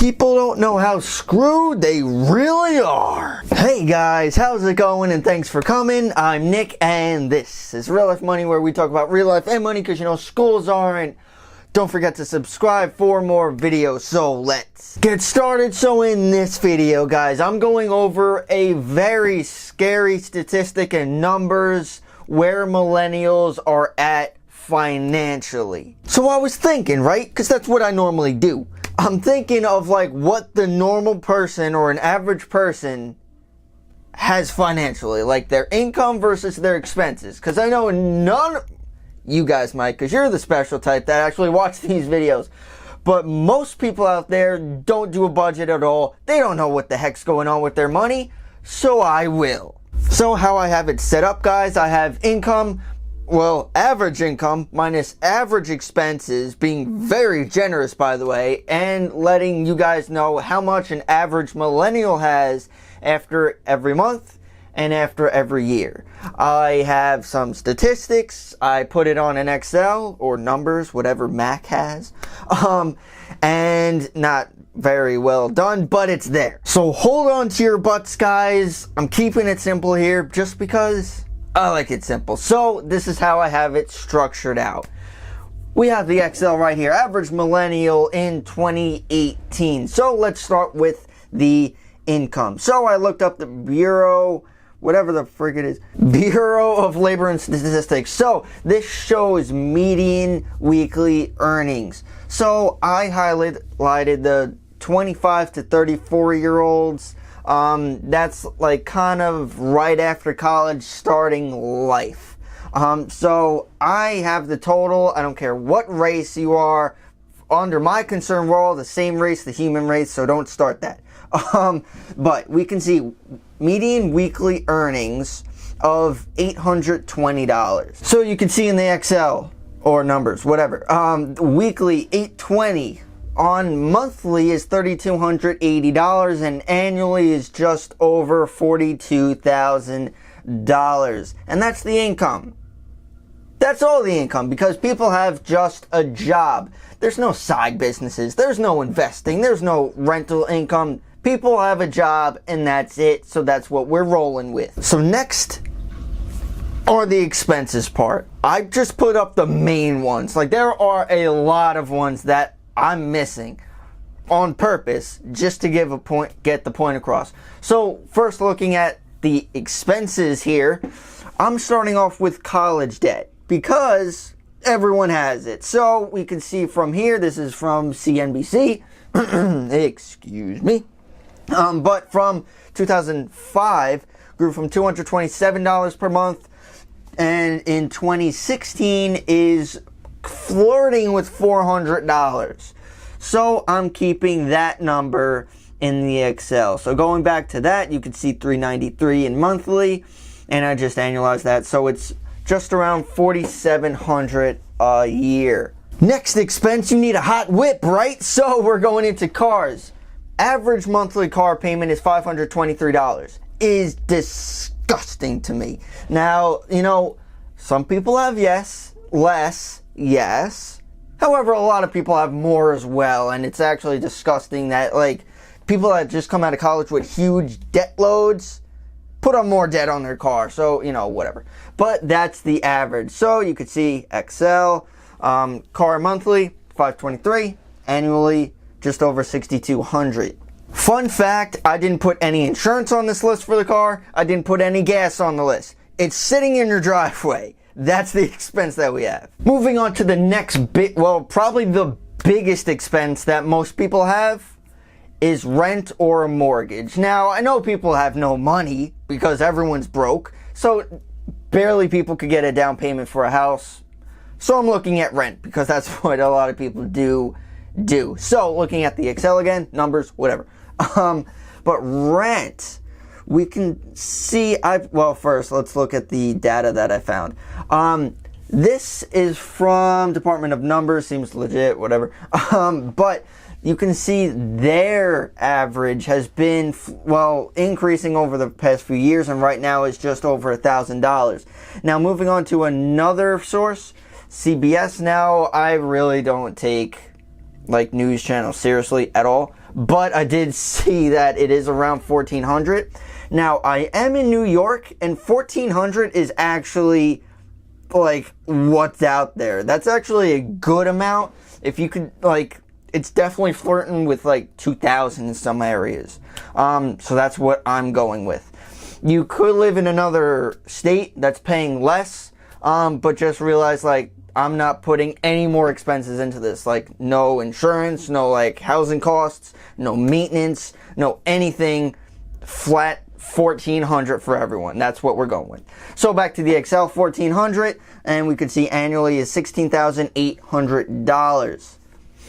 People don't know how screwed they really are. Hey guys, how's it going? And thanks for coming. I'm Nick, and this is Real Life Money, where we talk about real life and money, because you know schools aren't. Don't forget to subscribe for more videos. So let's get started. So in this video, guys, I'm going over a very scary statistic and numbers where millennials are at financially. So I was thinking, right? Because that's what I normally do. I'm thinking of like what the normal person or an average person has financially, like their income versus their expenses. Because I know none, you guys might, because you're the special type that actually watch these videos. But most people out there don't do a budget at all. They don't know what the heck's going on with their money. So I will. So how I have it set up, guys, I have income, well, average income minus average expenses, being very generous, by the way, and letting you guys know how much an average millennial has after every month and after every year. I have some statistics. I put it on an Excel or numbers, whatever Mac has, and not very well done, but it's there. So hold on to your butts, guys. I'm keeping it simple here just because I like it simple. So this is how I have it structured out. We have the Excel right here, average millennial in 2018. So let's start with the income. So I looked up the Bureau, whatever the frick it is, Bureau of Labor and Statistics. So this shows median weekly earnings. So I highlighted the 25 to 34 year olds. That's like kind of right after college, starting life. So I have the total. I don't care what race you are. Under my concern, we're all the same race, the human race, so don't start that. But we can see median weekly earnings of $820. So you can see in the Excel or numbers, whatever. Weekly $820. On monthly is $3,280, and annually is just over $42,000. And that's the income. That's all the income, because people have just a job. There's no side businesses. There's no investing. There's no rental income. People have a job, and that's it. So that's what we're rolling with. So next are the expenses part. I just put up the main ones. Like, there are a lot of ones that I'm missing on purpose just to get the point across. So first, looking at the expenses here, I'm starting off with college debt because everyone has it. So we can see from here, this is from CNBC, excuse me, but from 2005 grew from $227 per month, and in 2016 is flirting with $400. So I'm keeping that number in the Excel. So going back to that, you can see $393 in monthly, and I just annualized that. So it's just around $4,700 a year. Next expense, you need a hot whip, right? So we're going into cars. Average monthly car payment is $523. Is disgusting to me. Now, you know, some people have less. Yes. However, a lot of people have more as well, and it's actually disgusting that, like, people that just come out of college with huge debt loads put on more debt on their car. So, you know, whatever. But that's the average. So you could see Excel, car monthly, $523, annually, just over $6,200. Fun fact, I didn't put any insurance on this list for the car. I didn't put any gas on the list. It's sitting in your driveway. That's the expense that we have. Moving on to the next bit, well, probably the biggest expense that most people have is rent or a mortgage. Now, I know people have no money because everyone's broke, so barely people could get a down payment for a house. So I'm looking at rent because that's what a lot of people do. So looking at the Excel again, numbers, whatever. But rent, we can see, well, first, let's look at the data that I found. This is from Department of Numbers, seems legit, whatever. But you can see their average has been, well, increasing over the past few years, and right now is just over $1,000. Now, moving on to another source, CBS. Now, I really don't take, like, news channels seriously at all. but I did see that it is around $1,400. Now, I am in New York, and $1,400 is actually like what's out there. That's actually a good amount. If you could, like, it's definitely flirting with like 2,000 in some areas. So that's what I'm going with. You could live in another state that's paying less, but just realize, like, I'm not putting any more expenses into this. Like, no insurance, no like housing costs, no maintenance, no anything. Flat $1,400 for everyone. That's what we're going with. So back to the Excel, $1,400, and we could see annually is $16,800.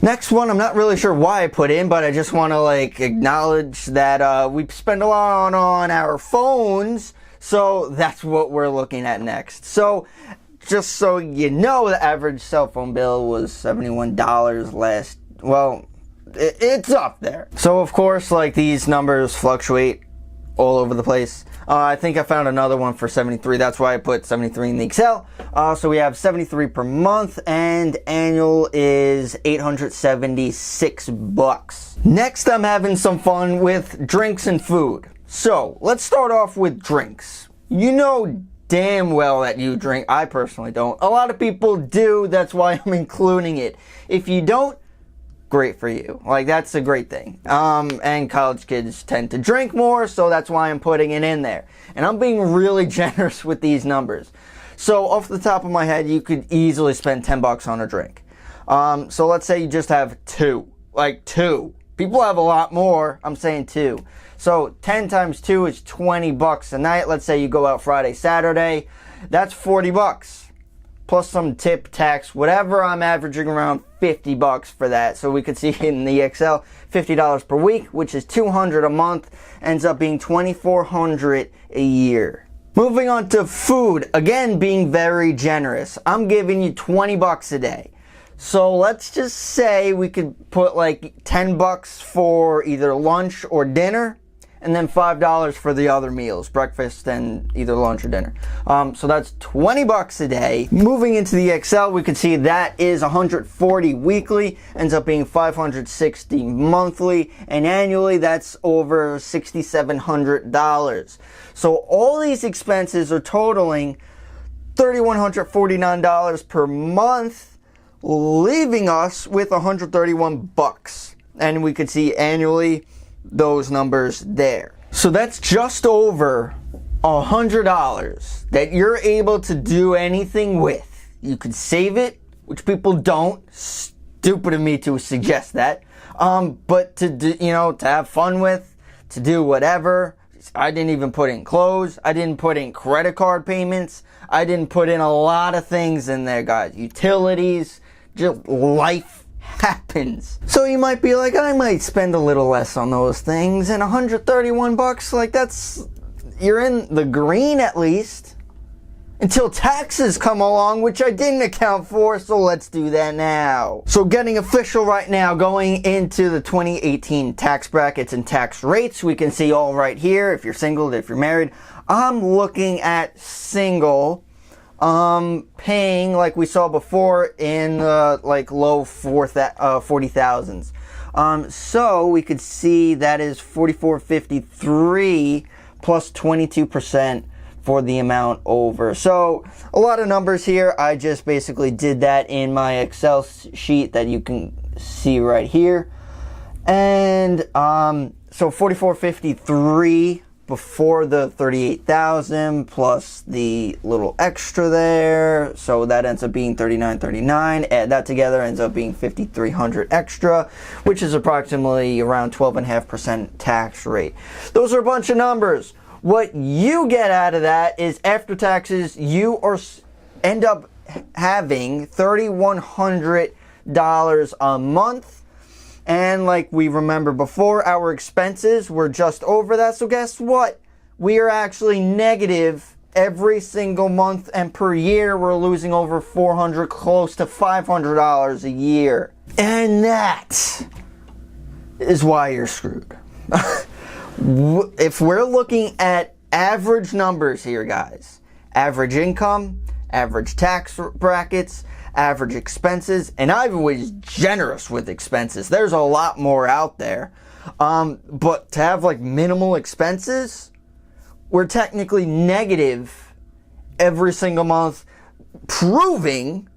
Next one, I'm not really sure why I put in, but I just want to like acknowledge that we spend a lot on our phones, so that's what we're looking at next. So just so you know, the average cell phone bill was $71 last, well, it's up there. So of course, like, these numbers fluctuate all over the place. I think I found another one for 73. That's why I put 73 in the Excel. So we have 73 per month, and annual is $876. Next, I'm having some fun with drinks and food. So let's start off with drinks. You know damn well that you drink. I personally don't. A lot of people do. That's why I'm including it. If you don't, great for you. Like, that's a great thing. And college kids tend to drink more, so that's why I'm putting it in there. And I'm being really generous with these numbers. So off the top of my head, you could easily spend $10 on a drink. So let's say you just have two. Like, two. People have a lot more. I'm saying two. So 10 times 2 is $20 a night. Let's say you go out Friday, Saturday. That's $40. Plus some tip, tax, whatever. I'm averaging around $50 for that. So we could see in the Excel, $50 per week, which is $200 a month, ends up being $2,400 a year. Moving on to food, again, being very generous. I'm giving you $20 a day. So let's just say we could put like $10 for either lunch or dinner, and then $5 for the other meals, breakfast and either lunch or dinner. So that's $20 a day. Moving into the Excel, we can see that is $140 weekly, ends up being $560 monthly, and annually that's over $6,700. So all these expenses are totaling $3,149 per month, leaving us with $131. And we could see annually those numbers there. So that's just over $100 that you're able to do anything with. You could save it, which people don't. Stupid of me to suggest that. But to do, to have fun with, to do whatever. I didn't even put in clothes. I didn't put in credit card payments. I didn't put in a lot of things in there, guys. Utilities, just life happens. So you might be like, I might spend a little less on those things, and $131, like, that's, you're in the green at least. Until taxes come along, which I didn't account for, so let's do that now. So getting official right now, going into the 2018 tax brackets and tax rates, we can see all right here, if you're single, if you're married. I'm looking at single, paying, like we saw before, in like low 40,000s. So we could see that is $4,453 plus 22% for the amount over. So a lot of numbers here. I just basically did that in my Excel sheet that you can see right here. And so $4,453 before the 38,000 plus the little extra there, so that ends up being $3,939. Add that together, ends up being $5,300 extra, which is approximately around 12.5% tax rate. Those are a bunch of numbers. What you get out of that is, after taxes, you end up having $3,100 a month. And like we remember before, our expenses were just over that. So guess what? We are actually negative every single month, and per year we're losing over $400, close to $500 a year. And that is why you're screwed. If we're looking at average numbers here, guys, average income, average tax brackets, average expenses, and I was generous with expenses. There's a lot more out there. But to have like minimal expenses, we're technically negative every single month, proving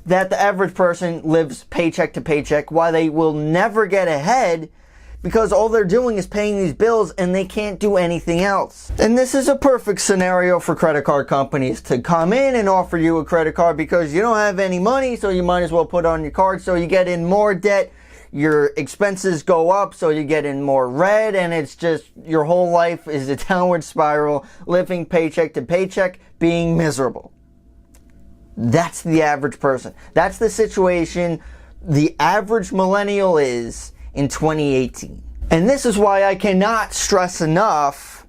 that the average person lives paycheck to paycheck, why they will never get ahead, because all they're doing is paying these bills and they can't do anything else. And this is a perfect scenario for credit card companies to come in and offer you a credit card because you don't have any money, so you might as well put it on your card, so you get in more debt, your expenses go up, so you get in more red, and it's just your whole life is a downward spiral, living paycheck to paycheck, being miserable. That's the average person. That's the situation the average millennial is in 2018. And this is why I cannot stress enough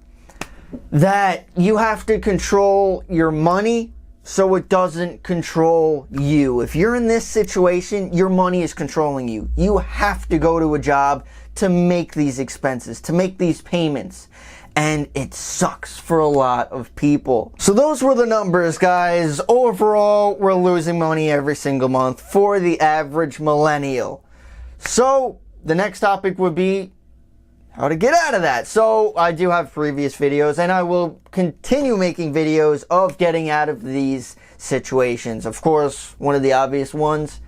that you have to control your money so it doesn't control you. If you're in this situation, your money is controlling you. You have to go to a job to make these expenses, to make these payments. And it sucks for a lot of people. So those were the numbers, guys. Overall, we're losing money every single month for the average millennial. So the next topic would be how to get out of that. So I do have previous videos, and I will continue making videos of getting out of these situations. Of course, one of the obvious ones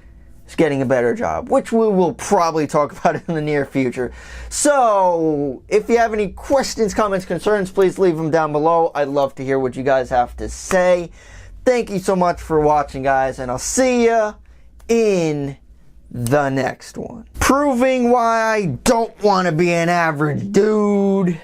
is getting a better job, which we will probably talk about in the near future. So if you have any questions, comments, concerns, please leave them down below. I'd love to hear what you guys have to say. Thank you so much for watching, guys, and I'll see you in the next one. Proving why I don't want to be an average dude.